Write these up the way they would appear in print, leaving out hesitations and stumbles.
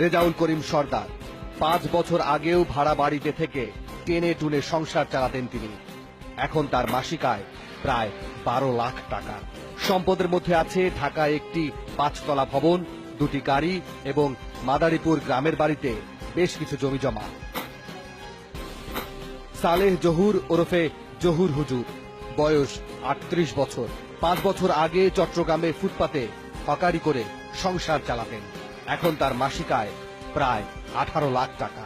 রেজাউল করিম সর্দার 5 বছর আগেও ভাড়া বাড়িতে থেকে টেনে টুনে সংসার চালাতেন তিনি। এখন তার মাসিক আয় প্রায় 12 লাখ টাকা। সম্পদের মধ্যে আছে ঢাকায় একটি 5 তলা ভবন, 2টি গাড়ি এবং মাদারীপুর গ্রামের বাড়িতে বেশ কিছু জমি জমা। সালেহ জহুর ওরফে জহুর হুজুর, বয়স 38 বছর। 5 বছর আগে চট্টগ্রামে ফুটপাতে হকারি করে সংসার চালাতেন। এখন তার মাসিক আয় প্রায় 18 লাখ টাকা।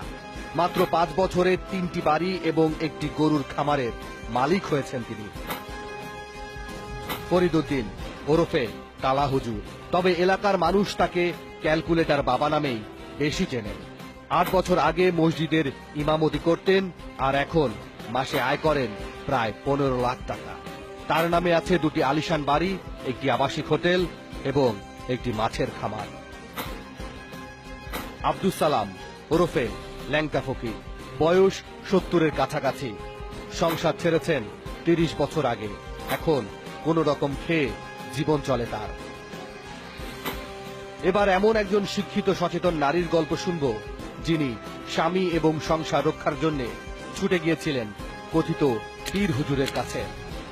মাত্র 5 বছরে 3টি বাড়ি এবং একটি গরুর খামারের মালিক হয়েছেন তিনি। ফরিদউদ্দিন ওরফে কালা হুজুর, তবে এলাকার মানুষ তাকে ক্যালকুলেটর বাবা নামেই বেশি চেনেন। 8 বছর আগে মসজিদের ইমামতি করতেন, আর এখন মাসে আয় করেন প্রায় 15 লাখ টাকা। তার নামে আছে 2টি আলিশান বাড়ি, একটি আবাসিক হোটেল এবং একটি মাছের খামার। আব্দুস সালাম ওরফে ল্যাংটা ফকির, বয়স 70-এর কাছাকাছি। সংসার ছেড়েছেন 30 বছর আগে। এখন কোন রকম খেয়ে জীবন চলে তার। এবার এমন একজন শিক্ষিত সচেতন নারীর গল্প শুনব, যিনি স্বামী এবং সংসার রক্ষার জন্য ছুটে গিয়েছিলেন কথিত পীর হুজুরের কাছে,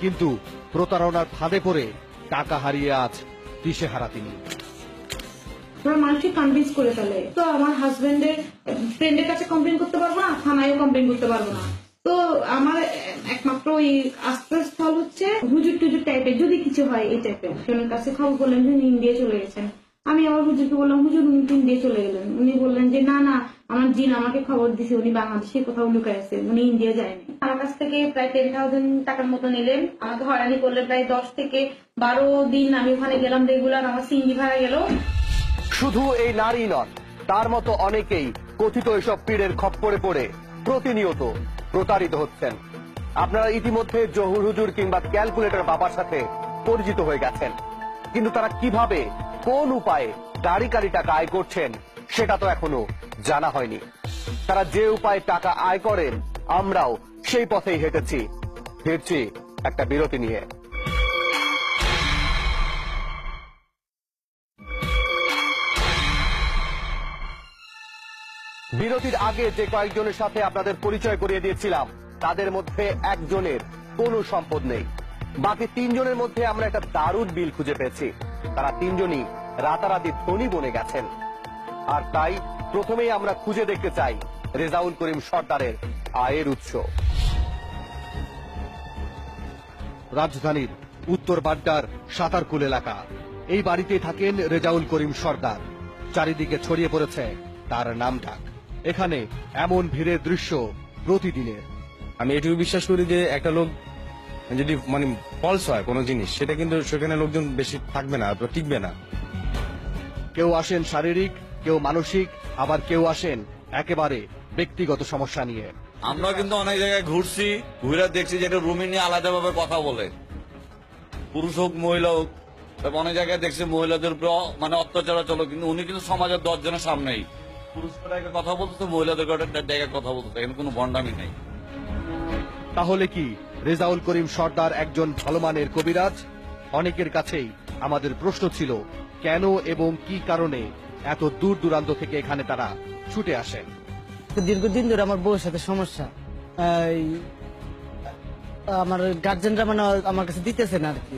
কিন্তু প্রতারণার ফাঁদে পড়ে টাকা হারিয়ে আজ দিশেহারা তিনি। মানুষকে কনভিন্স করে ফেলে, তো আমার হাজবেন্ডের ফ্রেন্ডের কাছে কমপ্লেন করতে পারবো না, থানায়ও কমপ্লেন করতে পারবো না। তো আমার একমাত্র ওই আশ্রয়স্থল হচ্ছে হুজুর টুজুর টাইপের, যদি কিছু হয় এই টাইপের। একজনের কাছে খবর বললেন যে ইন্ডিয়া চলে গেছেন। আমি আবার হুজুরকে বললাম, হুজুর উনি ইন্ডিয়া চলে গেলেন। উনি বললেন যে না না, আমার জিন আমাকে খবর দিছে উনি বাংলাদেশে কোথাও লুকায় আছেন, উনি ইন্ডিয়া যায়নি। আমার কাছ থেকে প্রায় 10,000 টাকার মতো নিলেন। আমাকে হয়রানি করলে প্রায় 10 থেকে 12 দিন আমি ওখানে গেলাম রেগুলার। আমার সিঙ্গি ভাড়া গেল। শুধু এই নারী নন, তার মতো অনেকেই কথিত এসব পীরের খপ্পরে পড়ে প্রতিনিয়ত প্রতারিত হচ্ছেন। আপনারা ইতিমধ্যে জহুর হুজুর কিংবা ক্যালকুলেটর বাবার সাথে পরিচিত হয়ে গেছেন, কিন্তু তারা কিভাবে কোন উপায়ে গাড়ি টাকা আয় করছেন সেটা তো এখনো জানা হয়নি। তারা যে উপায়ে টাকা আয় করেন, আমরাও সেই পথেই হেঁটেছি। ফিরছি একটা বিরতি নিয়ে। বিরতির আগে যে কয়েকজনের সাথে আপনাদের পরিচয় করিয়ে দিয়েছিলাম, তাদের মধ্যে একজনের কোনো সম্পদ নেই। বাকি 3 জনের মধ্যে আমরা একটা দারুণ বিল খুঁজে পেয়েছি। তারা 3 জনই রাতারাতি ধনী বনে গেছেন। আর তাই প্রথমেই আমরা খুঁজে দেখতে চাই রেজাউল করিম সর্দারের আয়ের উৎস। রাজধানীর উত্তর বাড্ডার সাতারকুল এলাকা। এই বাড়িতে থাকেন রেজাউল করিম সর্দার। চারিদিকে ছড়িয়ে পড়েছে তার নামডাক। এখানে এমন ভিড়ের দৃশ্য প্রতিদিনের। আমি এটুকু বিশ্বাস করি যে একটা লোক যদি ফলস হয় কোনো জিনিস, সেটা কিন্তু সেখানে লোকজন বেশি থাকবে না, টিকবে না। কেউ আসেন শারীরিক, কেউ মানসিক, আবার কেউ আসেন একেবারে ব্যক্তিগত সমস্যা নিয়ে। আমরা কিন্তু অনেক জায়গায় ঘুরছি, ঘুরে দেখছি যে রুমে নিয়ে আলাদাভাবে কথা বলে, পুরুষ হোক মহিলা হোক। অনেক জায়গায় দেখছি মহিলাদের উপর অত্যাচার চলো, কিন্তু উনি কিন্তু সমাজের 10 জনের সামনেই পুরুষদের কথা বলতেছে, মহিলাদের জায়গায় কথা বলতেছে, কিন্তু কোনো ভণ্ডামি নেই। তাহলে কি রেজাউল করিম সর্দার একজন ভালো মানের কবিরাজ? অনেকের কাছেই আমাদের প্রশ্ন ছিল, কেন এবং কি কারণে এত দূর দূরান্ত থেকে এখানে তারা ছুটে আসেন। দীর্ঘদিন ধরে আমার বউয়ের সাথে সমস্যা, আমার গার্জেনরা আমার কাছে দিতেছে না আর কি।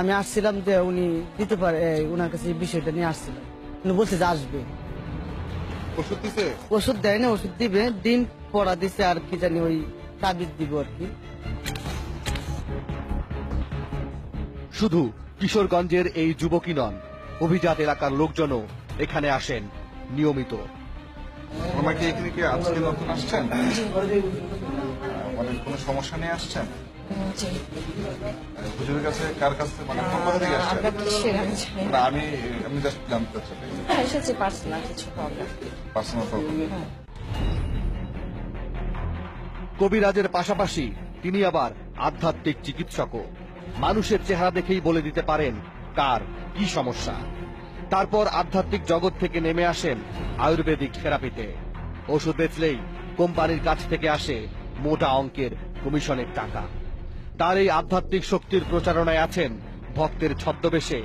আমি আসছিলাম যে উনি দিতে পারে, ওনার কাছে বিষয়টা নিয়ে আসছিলাম। উনি বলছে যে আসবে। ওষুধ দিছে? ওষুধ দেয় না, ওষুধ দিবে, দিন পড়া দিছে আর কি জানি, ওই তাবিজ দিব আর কি। শুধু কিশোরগঞ্জের এই যুবকই নন, অভিজাত এলাকার লোকজনও এখানে আসেন নিয়মিত। আমাকে এখানে কি আজকে নতুন আসছেন? কোনো সমস্যা নিয়ে আসছেন? হুজুরের কাছে কার কাছে কোথা থেকে আসছেন? আমি জাস্ট জানতে চাই। Personal problem. কবিরাজের পাশাপাশি তিনি আবার আধ্যাত্মিক চিকিৎসকও। মানুষের চেহারা দেখেই বলে দিতে পারেন কার কি সমস্যা। তারপর আধ্যাত্মিক জগৎ থেকে নেমে আসেন আয়ুর্বেদিক থেরাপিতে। ওষুধ বেচলেই কোম্পানির কাছ থেকে আসে মোটা অঙ্কের কমিশনের টাকা। তার এই আধ্যাত্মিক শক্তির প্রচারণায় আছেন ভক্তের ছদ্মবেশে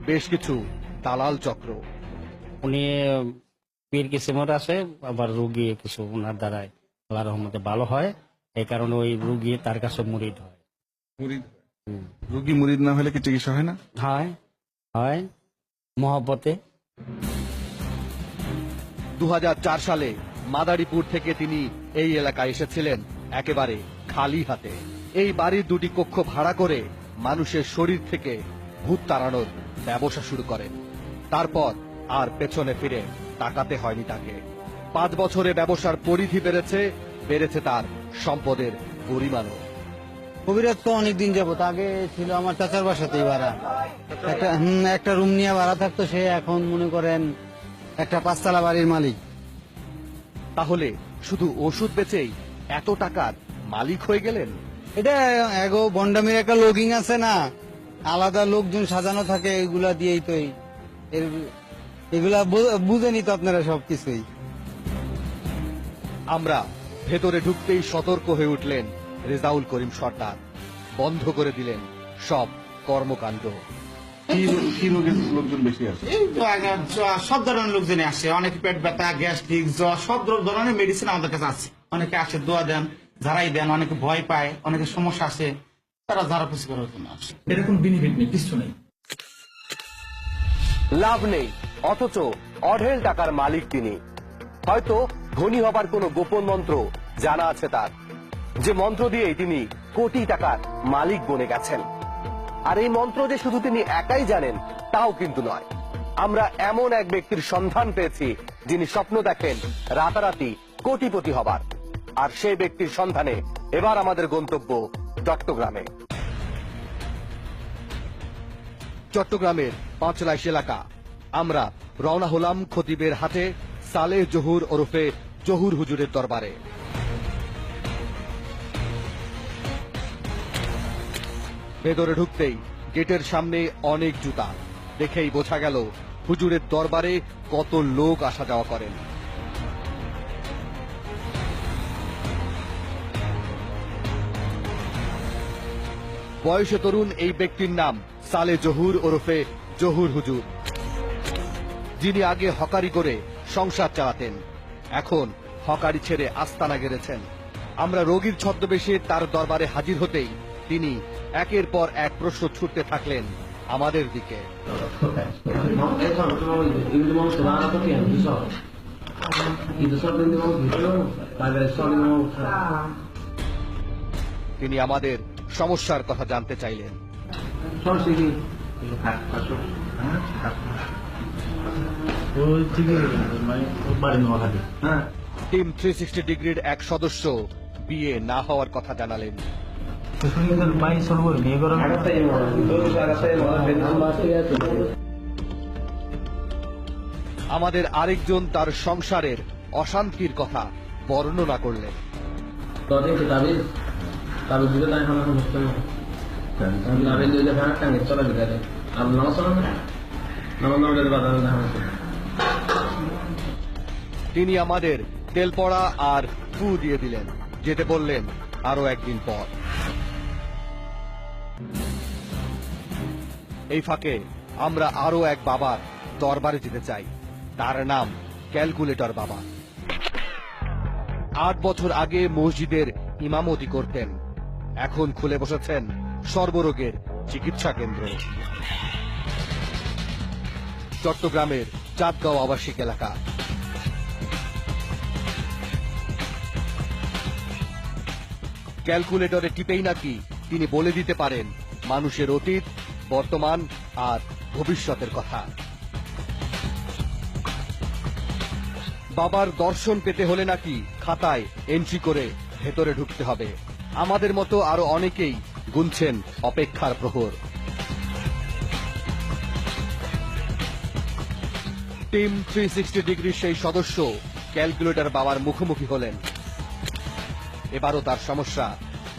বেশ কিছু দালাল চক্র। উনি পীর কিসিমের আছে, আবার রুগী কিছু ওনার দ্বারাই আল্লাহর রহমতে ভালো হয়, এই কারণে ওই রুগী তার কাছে মুরিদ হয়। মুরিদ রোগী মুরিদ না হলে কি চিকিৎসা হয় না? হয় হয় মহব্বতে। 2004 সালে মাদারীপুর থেকে তিনি এই এলাকায় এসেছিলেন একেবারে খালি হাতে। এই বাড়ির 2টি কক্ষ ভাড়া করে মানুষের শরীর থেকে ভূত তাড়ানোর ব্যবসা শুরু করেন। তারপর আর পেছনে ফিরে তাকাতে হয়নি তাকে। 5 বছরে ব্যবসার পরিধি বেড়েছে তার সম্পদের পরিমাণও। কবিরাজ তো অনেকদিন যাবত, আগে ছিল আমার চাচার বাসাতেই ভাড়া, একটা রুম নিয়ে ভাড়া থাকতো। সে এখন মনে করেন একটা 5তলা বাড়ির মালিক। তাহলে শুধু ওষুধ বেচেই এত টাকার মালিক হয়ে গেলেন? এটা এগো বন্ডামির একটা লগিং আছে না, আলাদা লোকজন সাজানো থাকে, এগুলা দিয়েই তো এগুলা বুঝেনি তো আপনারা সবকিছুই। আমরা ভেতরে ঢুকতেই সতর্ক হয়ে উঠলেন রেজাউল করিম সর্দার। বন্ধ করে দিলেন সব কর্মকাণ্ড। কি রোগের লোকজন বেশি আছে? এই তো আগে সব ধরনের লোকজনই আসে, অনেকে পেট ব্যথা, গ্যাস্ট্রিক, জ্বর, সব ধরনের মেডিসিন আমাদের কাছে আছে। অনেকে আসে দোয়া দেন, ঝাড়াই দেন, অনেকে ভয় পায়, অনেকে সমস্যা আছে, তারা ঝাড়াফুসি করার জন্য আসে। এরকম বেনিফিট নেই, কিছু নেই, লাভ নেই, অথচ অঢেল টাকার মালিক তিনি। হয়তো ধনী হবার কোনো গোপন মন্ত্র জানা আছে তার, যে মন্ত্র দিয়েই তিনি কোটি টাকার মালিক বনে গেছেন। আর এই মন্ত্র যে শুধু তিনি একাই জানেন তাও কিন্তু নয়। আমরা এমন এক ব্যক্তির সন্ধান পেয়েছি যিনি স্বপ্ন দেখেন রাতারাতি কোটিপতি হবার। আর সেই ব্যক্তির সন্ধানে এবার আমাদের গন্তব্য চট্টগ্রামে। চট্টগ্রামের পাঁচলাইশ এলাকা। আমরা রওনা হলাম খতিবের হাটে সালেহ জহুর ওরফে জহুর হুজুরের দরবারে। ভেতরে ঢুকতেই গেটের সামনে অনেক জুতা। দেখেই বোঝা গেল হুজুরের দরবারে কত লোক আসা যাওয়া করেন। বয়সে তরুণ এই ব্যক্তির নাম সালেহ জহুর ওরফে জহুর হুজুর, যিনি আগে হকারি করে সংসার চালাতেন, এখন হকারি ছেড়ে আস্তানা গেড়েছেন। আমরা রোগীর ছদ্মবেশে তার দরবারে হাজির হতেই তিনি একের পর এক প্রশ্ন ছুটতে থাকলেন আমাদের দিকে। তিনি আমাদের সমস্যার কথা জানতে চাইলেন। টিম 360 ডিগ্রির এক সদস্য বিয়ে না হওয়ার কথা জানালেন। আমাদের আরেকজন তার সংসারের অশান্তির কথা বর্ণনা করলেন। তিনি আমাদের তেল পড়া আর ফু দিয়ে দিলেন, যেতে বললেন আরো একদিন পর। এই ফাঁকে আমরা আরো এক বাবার দরবারে যেতে চাই। তার নাম ক্যালকুলেটর বাবা। 8 বছর আগে মসজিদের ইমামতি করতেন, এখন খুলে বসেছেন সর্বরোগের চিকিৎসা কেন্দ্র। চট্টগ্রামের চাঁদগাঁও আবাসিক এলাকা। ক্যালকুলেটরে টিপেই নাকি তিনি বলে দিতে পারেন মানুষের অতীত, বর্তমান আর ভবিষ্যতের কথা। বাবার দর্শন পেতে হলে নাকি খাতায় এন্ট্রি করে ভেতরে ঢুকতে হবে। আমাদের মতো আরো অনেকেই গুনছেন অপেক্ষার প্রহর। টিম 360 ডিগ্রির সেই সদস্য ক্যালকুলেটর বাবার মুখোমুখি হলেন। এবারও তার সমস্যা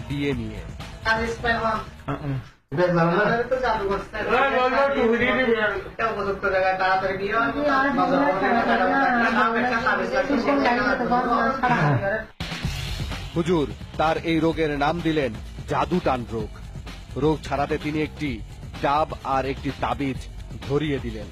বিয়ে নিয়ে। হুজুর তার এই রোগের নাম দিলেন জাদু টান রোগ। রোগ ছাড়াতে তিনি একটি ডাব আর একটি তাবিজ ধরিয়ে দিলেন।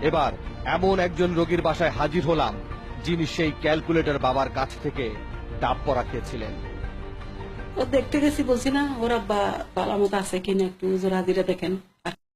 এবার এমন একজন রোগীর বাসায় হাজির হলাম যিনি সেই ক্যালকুলেটর বাবার কাছ থেকে ডাব পড়া খেয়েছিলেন। ও দেখতে গেছি, বলছি না ওর আব্বা ভালো মতো আছে কিনা, একটু জোড়া দিলে দেখেন।